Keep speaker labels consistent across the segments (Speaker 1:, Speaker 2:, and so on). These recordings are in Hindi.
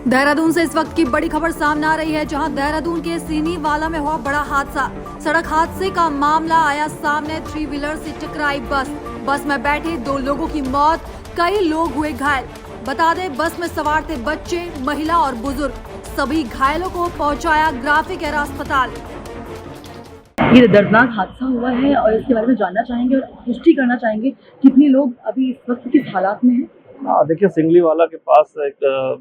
Speaker 1: देहरादून से इस वक्त की बड़ी खबर सामने आ रही है, जहां देहरादून के सीनीवाला में हुआ बड़ा हादसा। सड़क हादसे का मामला आया सामने। 3 व्हीलर से टकराई बस में बैठे 2 लोगों की मौत, कई लोग हुए घायल। बता दें, बस में सवार थे बच्चे, महिला और बुजुर्ग। सभी घायलों को पहुंचाया ग्राफिक एयर अस्पताल।
Speaker 2: ये दर्दनाक हादसा हुआ है और इसके बारे में जानना चाहेंगे और पुष्टि करना चाहेंगे कितने लोग अभी इस वक्त किस हालात में हैं।
Speaker 3: देखिए, सिंगलीवाला के पास एक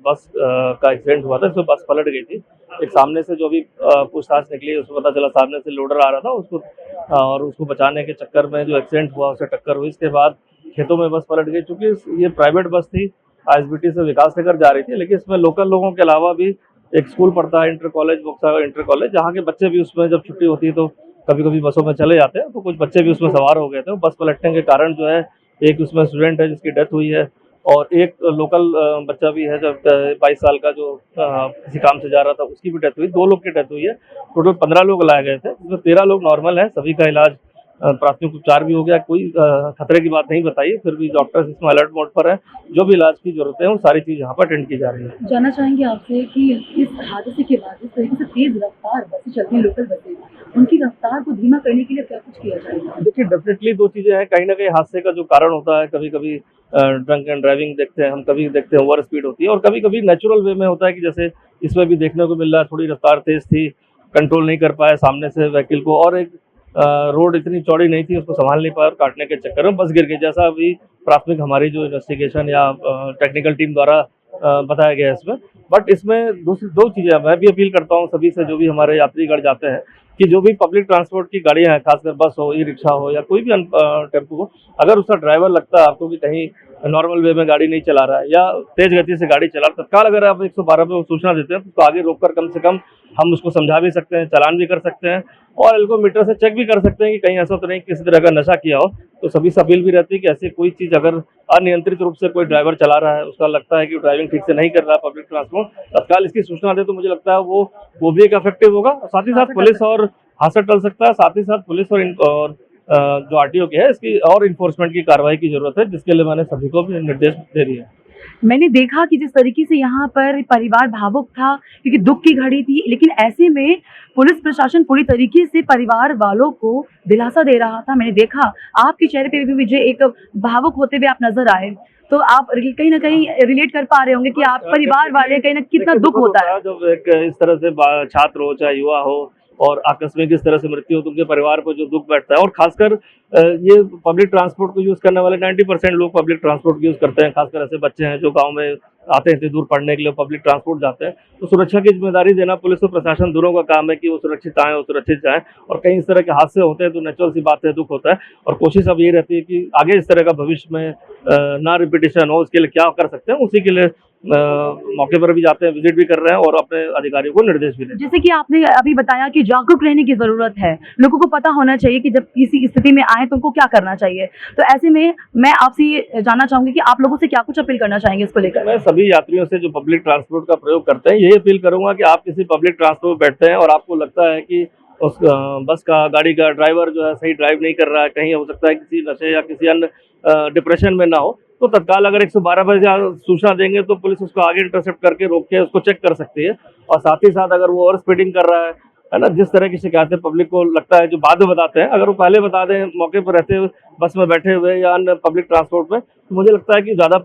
Speaker 3: बस का एक्सीडेंट हुआ था। इसमें बस पलट गई थी। एक सामने से जो भी पूछताछ निकली, उसको पता चला सामने से लोडर आ रहा था, उसको बचाने के चक्कर में जो एक्सीडेंट हुआ, उससे टक्कर हुई। इसके बाद खेतों में बस पलट गई। चूंकि ये प्राइवेट बस थी, आईएसबीटी से विकास नगर जा रही थी, लेकिन इसमें लोकल लोगों के अलावा भी एक स्कूल पढ़ता है, इंटर कॉलेज, बक्सा इंटर कॉलेज, जहाँ के बच्चे भी उसमें जब छुट्टी होती है तो कभी कभी बसों में चले जाते हैं। तो कुछ बच्चे भी उसमें सवार हो गए थे। बस पलटने के कारण जो है, एक उसमें स्टूडेंट है जिसकी डेथ हुई है, और एक लोकल बच्चा भी है, जब 22 साल का, जो किसी काम से जा रहा था, उसकी भी डेथ हुई। 2 लोग की डेथ हुई है। टोटल 15 लोग लाए गए थे, जिसमें 13 लोग नॉर्मल है। सभी का इलाज, प्राथमिक उपचार भी हो गया। कोई खतरे की बात नहीं बताई। फिर भी डॉक्टर्स इसमें अलर्ट मोड पर है। जो भी इलाज की जरूरत है वो सारी चीज यहाँ पर अटेंड की जा रही है।
Speaker 2: जानना चाहेंगे आपसे कि इस हादसे के बाद जिस तरीके से तेज रफ्तार बसें चलती हैं, लोकल बसें, उनकी रफ्तार को धीमा करने के लिए क्या कुछ किया जाएगा?
Speaker 3: देखिए, डेफिनेटली 2 चीजें हैं। कहीं ना कहीं हादसे का जो कारण होता है, कभी कभी ड्रंक एंड ड्राइविंग देखते हैं हम, कभी देखते हैं ओवर स्पीड होती है, और कभी कभी नेचुरल वे में होता है कि जैसे इसमें भी देखने को मिल रहा है, थोड़ी रफ्तार तेज थी, कंट्रोल नहीं कर पाए सामने से व्हीकल को, और एक रोड इतनी चौड़ी नहीं थी, उसको संभाल नहीं पाया और काटने के चक्कर में बस गिर गई। जैसा अभी प्राथमिक हमारी जो इन्वेस्टिगेशन या टेक्निकल टीम द्वारा बताया गया है इसमें। बट इसमें दूसरी 2 चीज़ें मैं भी अपील करता हूँ सभी से, जो भी हमारे यात्रीगण जाते हैं, कि जो भी पब्लिक ट्रांसपोर्ट की गाड़ियां हैं, खासकर बस हो, ई रिक्शा हो, या कोई भी टेम्पो हो, अगर उसका ड्राइवर लगता है आपको कि कहीं नॉर्मल वे में गाड़ी नहीं चला रहा है या तेज गति से गाड़ी चला रहा है, तत्काल अगर आप 112 पे सूचना देते हैं, तो उसको आगे रोककर कम से कम हम उसको समझा भी सकते हैं, चालान भी कर सकते हैं, और एल्गोमीटर से चेक भी कर सकते हैं कि कहीं ऐसा तो नहीं किसी तरह का नशा किया हो। तो सभी से अपील भी रहती है कि ऐसी कोई चीज़ अगर अनियंत्रित रूप से कोई ड्राइवर चला रहा है, उसका लगता है कि ड्राइविंग ठीक से नहीं कर रहा है पब्लिक ट्रांसपोर्ट, तत्काल इसकी सूचना दे, तो मुझे लगता है वो भी एक इफेक्टिव होगा। साथ ही साथ पुलिस और हादसा टल सकता है। साथ ही साथ पुलिस और जो आरटीओ की है, इसकी और इन्फोर्समेंट की कार्रवाई की जरूरत है, जिसके लिए मैंने सभी को भी निर्देश दे दिए।
Speaker 2: मैंने देखा कि जिस तरीके से यहाँ पर परिवार भावुक था, क्योंकि दुख की घड़ी थी, लेकिन ऐसे में पुलिस प्रशासन पूरी तरीके से परिवार वालों को दिलासा दे रहा था। मैंने देखा आपके चेहरे पे भी मुझे एक भावुक होते हुए आप नजर आए, तो आप कहीं ना कहीं रिलेट कर पा रहे होंगे कि आप परिवार वाले कहीं ना कितना दुख होता है
Speaker 3: जब एक इस तरह से छात्र हो, चाहे युवा हो, और आकस्मिक इस तरह से मृत्यु हो, तो उनके परिवार को जो दुख बैठता है। और खासकर ये पब्लिक ट्रांसपोर्ट को यूज करने वाले 90% लोग पब्लिक ट्रांसपोर्ट यूज करते हैं। खासकर ऐसे बच्चे हैं जो गांव में आते हैं इतनी दूर पढ़ने के लिए, पब्लिक ट्रांसपोर्ट जाते हैं। तो सुरक्षा की जिम्मेदारी देना पुलिस और प्रशासन दोनों का काम है कि वो सुरक्षित आए और सुरक्षित जाएं। और कहीं इस तरह के हादसे होते हैं तो नेचुरल सी बात है, दुख होता है। और कोशिश अब ये रहती है कि आगे इस तरह का भविष्य में ना रिपीटिशन हो, उसके लिए क्या कर सकते हैं, उसी के लिए मौके पर भी जाते हैं, विजिट भी कर रहे हैं, और अपने अधिकारियों को निर्देश भी देते हैं।
Speaker 2: जैसे कि आपने अभी बताया कि जागरूक रहने की जरूरत है, लोगों को पता होना चाहिए कि जब किसी स्थिति में आए तो उनको क्या करना चाहिए। तो ऐसे में मैं आपसे ये जानना चाहूंगी कि आप लोगों से क्या कुछ अपील करना चाहेंगे इसको लेकर।
Speaker 3: मैं सभी यात्रियों से जो पब्लिक ट्रांसपोर्ट का प्रयोग करते हैं, यही अपील करूंगा कि आप किसी पब्लिक ट्रांसपोर्ट में बैठते हैं और आपको लगता है कि उस बस का, गाड़ी का ड्राइवर जो है सही ड्राइव नहीं कर रहा है, कहीं हो सकता है किसी नशे या किसी अन्य डिप्रेशन में ना हो, तो तत्काल अगर 112 पर सूचना देंगे तो पुलिस उसको आगे इंटरसेप्ट करके रोक के उसको चेक कर सकती है। और साथ ही साथ अगर वो ओवर स्पीडिंग कर रहा है ना, जिस तरह की शिकायतें पब्लिक को लगता है, जो बाद में बताते हैं, अगर वो पहले बता दें मौके पर रहते हुए, बस में बैठे हुए या अन्य पब्लिक ट्रांसपोर्ट में, तो मुझे लगता है कि ज़्यादा